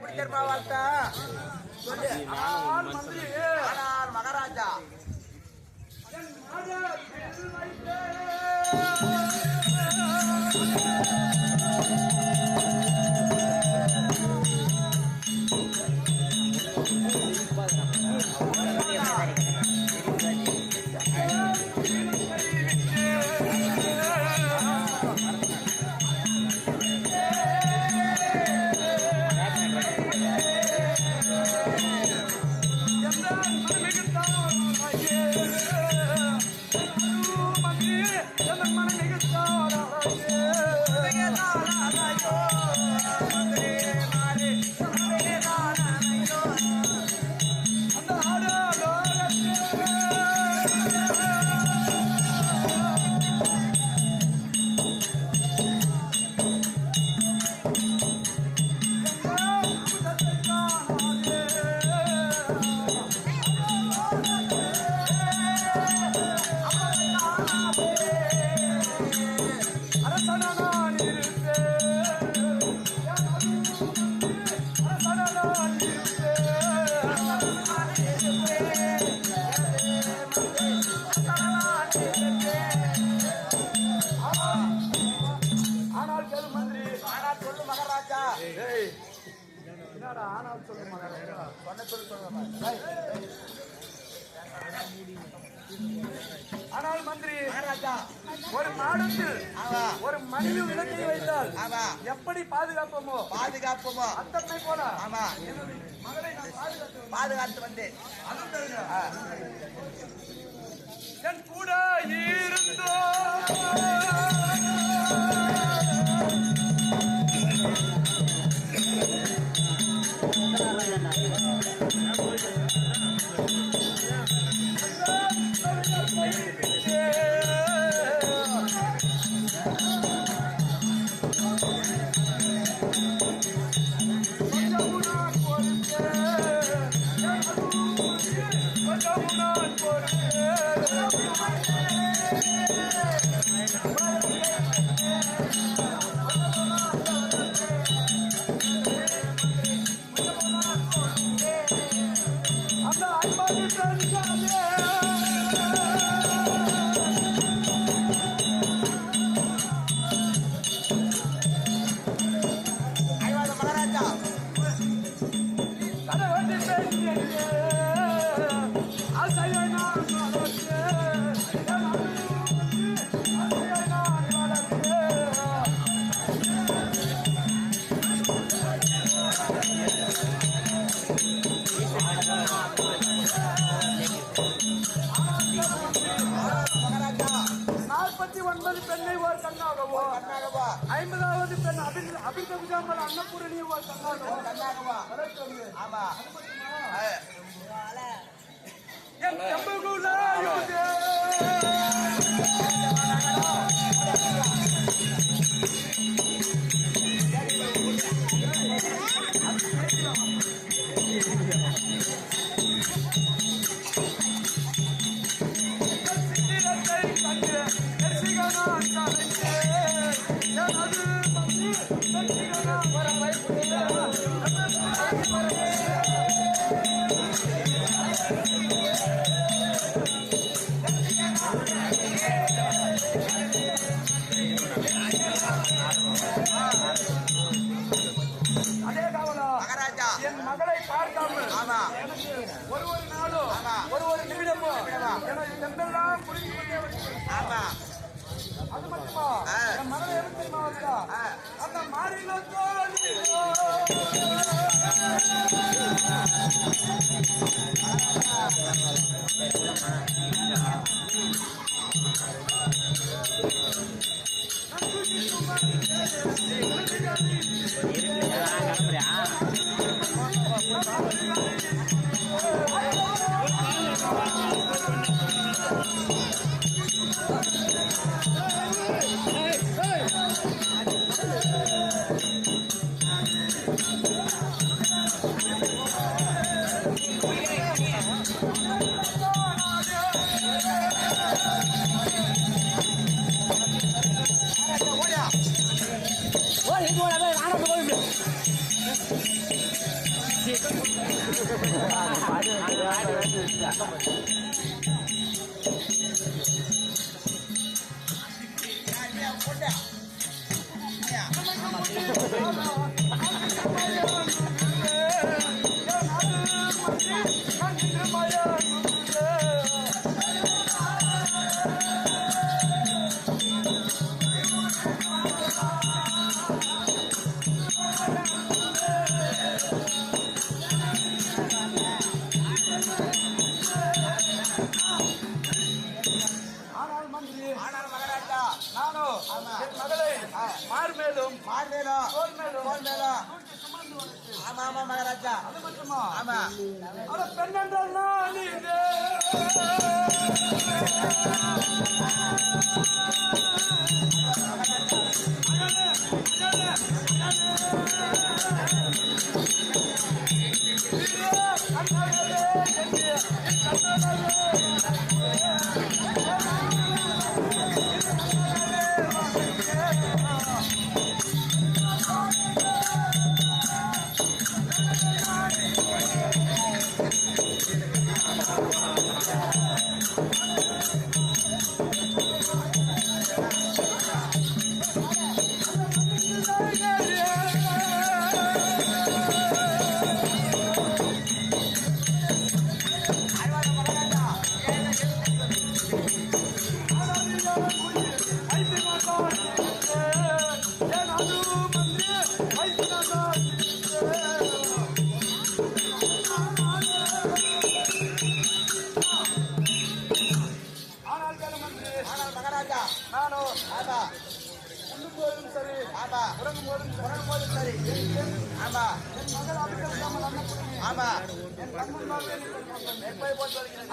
எப்படி தெரியுமா வாழ்க்கை சொல்லு. ஆனால் மகாராஜா ஆனால் மந்திரி ஒரு மாடத்தில் ஒரு மனித விலங்கை வைத்தால் எப்படி பாதுகாப்போமோ அத்தனை போல மகளை நான் பாதுகாத்து வந்தேன். என் கூட இருந்தோ பெண்ணை ஒரு கண்ணாகவோ 50வது பெண் அபிஷேகம் அன்னபூரணி ஒரு கண்ணாகவோ ஆமா அதே காவலா மகாராஜா என் மகளை பார்க்காமல் ஒரு நாளும் ஒரு நிமிடமும் எனக்கு எந்தெல்லாம் புரிந்து கொண்டே ஆமா அது மட்டுமா என் மகளை எப்படி தெரியுமா அந்த மாறிலோ மகாராஜா அது மட்டுமா? ஆமா. அட பெண் என்றால்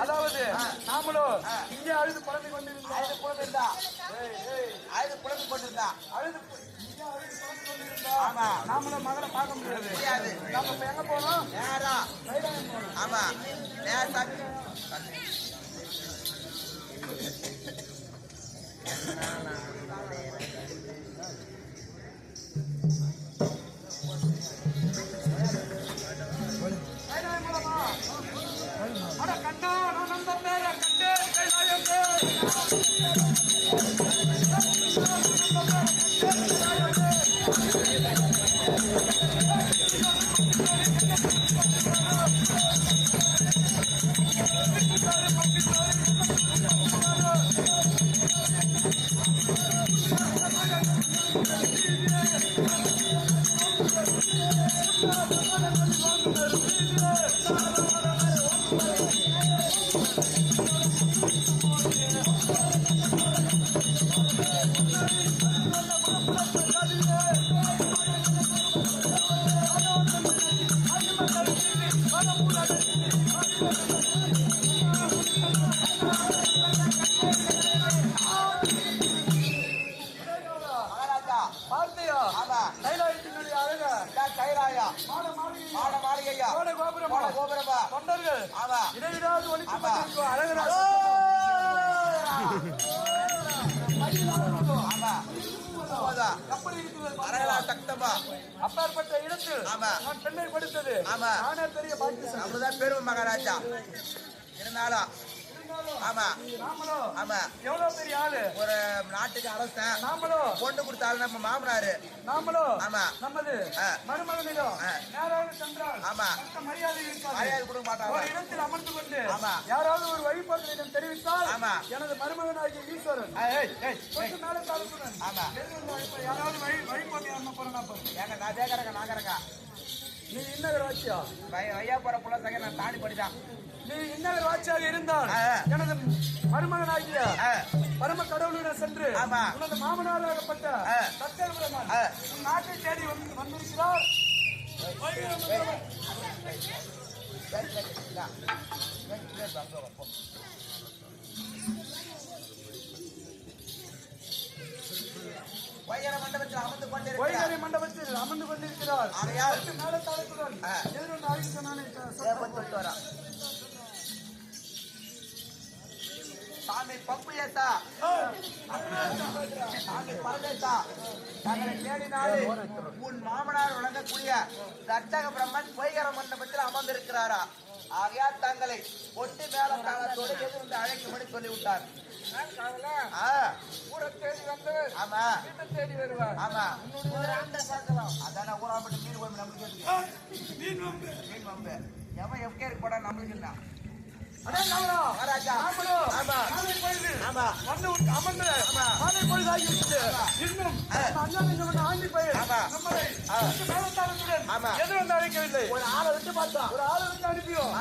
அதாவது நாமளும் இங்கே அழுது புலம்பிக் கொண்டிருந்தா நாமளும் மகளை பார்க்க முடியாது. நம்ம இப்ப எங்க போனோம்? நேரா ஆமா நேரா கண்டா நான் அந்த பேர கண்டே அப்பாற்பட்ட இடத்தில் நான் பெண்ணை கொடுத்தது நானே பெரிய பாக்கியம் பெரும் மகாராஜா இருந்தாலும் ஆமா ஆமா எவ்வளவு பெரிய ஆளு ஒரு நாட்டுக்கு அரசன் நாமளும் பொண்ணு கொடுத்தாலும் நம்ம மாமனாரு நாமளும் ஆமா நமது மருமகனிடம் யாராவது சென்றால் ஆமா மரியாதை கொடுக்க மாட்டாங்க. ஒரு இடத்தில் அமர்ந்து கொண்டு ஆமா யாராவது ஒரு வழிபாட்டிடம் தெரிவித்தால் ஆமா எனது மருமகனாகிய ஈஸ்வரன் கொஞ்சம் மேல தாழ்த்துடன் ஆமா யாராவது வழிபாட்டு அம்மா போறா ஏங்க நான் கேட்கறேங்க நான் கேட்கறேன் நீ இன்னொரு வாட்சியா ஐயா போற புள்ள சங்க நான் தாண்டி படித்தான். நீ இன்னொரு வாட்சியாக இருந்தால் எனது மருமகனாகிய பரம கடவுளுடன் சென்று உனது மாமனாராகப்பட்ட சத்தியபுரமான் நாட்டை தேடி வந்திருக்கிறார். வைகரை மண்டபத்தில் அமர்ந்து கொண்டிருக்கிறார். மேலத்தாளத்துடன் சாமி பப்பு ஏத்தா சாமி பரதேசா தங்களை தேடினாலே உன் மாமனார் வழங்கக்கூடிய தட்டக பிரம்மன் பொய்கர மண்டபத்தில் அமர்ந்திருக்கிறாரா? ஆகையால் தங்களை ஒட்டி மேல தாளத்தோடு எதிர்ந்து அழைக்கும்படி சொல்லிவிட்டார். ஊரை தேடி வந்து ஆமா தேடி வருவார். ஆமா அதான ஊராம்பட்டு மீன் குழம்பு நம்மளுக்கு மீன் வம்பு எவன் எஃப்கே போடா நம்மளுக்கு இல்ல. அதான் மகாராஜா ஆமா ஆமா வந்து அமர்ந்து மாலை பொழுது ஆகிவிட்டது. இன்னும் ஆண்டி பயிர் நம்மளை மேலத்தாளத்துடன் எது வந்து அழைக்கவில்லை. ஒரு ஆளை விட்டு பார்த்தோம், ஒரு ஆளை விட்டு அனுப்பியும்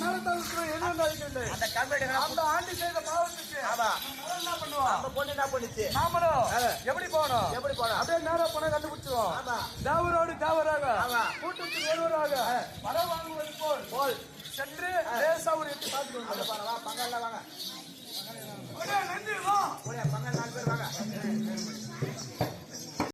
மேலத்தாளத்துடன் எது வந்து அழைக்கவில்லை. அந்த கம்பெனி அந்த ஆண்டி செய்த பாவத்துக்கு ஆமா என்ன பண்ணுவோம்? நம்ம பொண்ணு என்ன பண்ணுச்சு? நாமளும் எப்படி போனோம்? எப்படி போனோம்? அப்படியே நேரா போன கண்டுபிடிச்சிருவோம். ஆமா தேவரோடு தேவராக ஆமா கூட்டத்தில் ஒருவராக வர வாங்குவது போல் சென்று லேசா ஒரு எட்டு பார்த்து வாங்க பங்கல்ல வாங்க நன்றி வா பங்கல்ல